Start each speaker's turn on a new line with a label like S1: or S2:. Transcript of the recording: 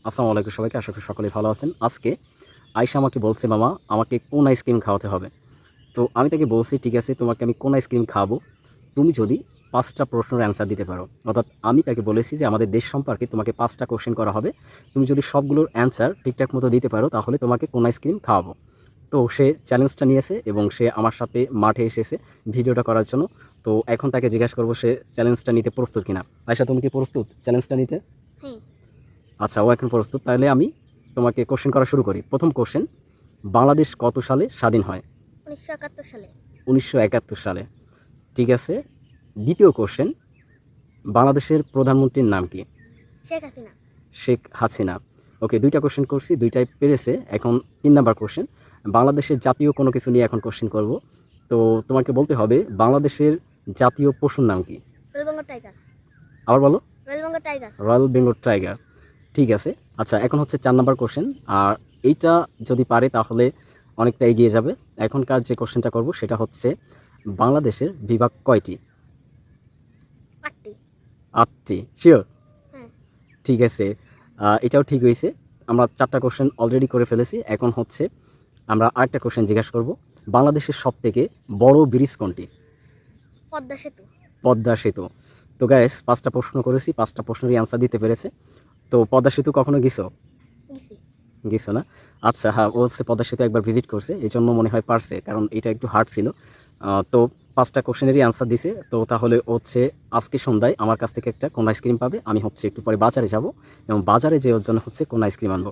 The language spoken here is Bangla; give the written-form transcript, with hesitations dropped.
S1: আসসালামু আলাইকুম সবাইকে, আশা করি সকলেই ভালো আছেন। আজকে আয়েশা আমাকে বলছে, মামা আমাকে কোন আইসক্রিম খাওয়াতে হবে। তো আমি তাকে বলছি, ঠিক আছে তোমাকে আমি কোন আইসক্রিম খাওয়াবো তুমি যদি 5টা প্রশ্নের অ্যান্সার দিতে পারো। অর্থাৎ আমি তাকে বলেছি যে আমাদের দেশ সম্পর্কে তোমাকে 5টা কোশ্চেন করা হবে, তুমি যদি সবগুলোর অ্যান্সার ঠিকঠাক মতো দিতে পারো তাহলে তোমাকে কোন আইসক্রিম খাওয়াবো। তো সে চ্যালেঞ্জটা নিয়েছে এবং সে আমার সাথে মাঠে এসেছে ভিডিওটা করার জন্য। তো এখন তাকে জিজ্ঞাসা করবো সে চ্যালেঞ্জটা নিতে প্রস্তুত কিনা। আয়েশা, তুমি কি প্রস্তুত চ্যালেঞ্জটা নিতে?
S2: হ্যাঁ।
S1: আচ্ছা, ও এখন প্রস্তুত। তাহলে আমি তোমাকে কোশ্চেন করা শুরু করি। প্রথম কোশ্চেন, বাংলাদেশ কত সালে স্বাধীন হয়?
S2: 1971 সালে।
S1: 1971 সালে। ঠিক আছে। দ্বিতীয় কোশ্চেন, বাংলাদেশের প্রধানমন্ত্রীর নাম কি?
S2: শেখ হাসিনা।
S1: শেখ হাসিনা। ওকে, দুইটা কোশ্চেন করছি, দুইটাই পেরেছে। এখন 3 নাম্বার কোশ্চেন, বাংলাদেশের জাতীয় কোনো কিছু নিয়ে এখন কোশ্চেন করব। তো তোমাকে বলতে হবে বাংলাদেশের জাতীয় পশুর নাম কি?
S2: Royal Bengal tiger.
S1: আবার বলো।
S2: Royal Bengal tiger.
S1: Royal Bengal tiger. ঠিক আছে। আচ্ছা, এখন হচ্ছে 4 নাম্বার কোশ্চেন। আর এইটা যদি পারে তাহলে অনেকটা এগিয়ে যাবে। এখনকার যে কোশ্চেনটা করব সেটা হচ্ছে, বাংলাদেশের বিভাগ কয়টি?
S2: 8টি।
S1: 8টি। শিওর?
S2: হ্যাঁ।
S1: ঠিক আছে। এটাও ঠিক হয়েছে। আমরা 4টা কোশ্চেন অলরেডি করে ফেলেছি। এখন হচ্ছে আমরা আরেকটা কোশ্চেন জিজ্ঞাসা করব, বাংলাদেশের সবথেকে বড় ব্রিজ কোনটি?
S2: পদ্মা সেতু।
S1: পদ্মা সেতু। তো গাইস, 5টা প্রশ্ন করেছি, 5টা প্রশ্নেরই অ্যান্সার দিতে পেরেছে। তো পদ্মা সেতু কখনো গেছো?
S2: গেছি।
S1: গেছো না? আচ্ছা, হ্যাঁ, ও হচ্ছে পদ্মা সেতু একবার ভিজিট করছে, এই জন্য মনে হয় পারছে, কারণ এটা একটু হার্ড ছিল। তো 5টা কোশ্চেনেরই অ্যান্সার দিছে। তো তাহলে ও হচ্ছে আজকে সন্ধ্যায় আমার কাছ থেকে একটা কোন আইসক্রিম পাবে। আমি হচ্ছে একটু পরে বাজারে যাব এবং বাজারে যেয়ে ওর জন্য হচ্ছে কোন আইসক্রিম আনবো।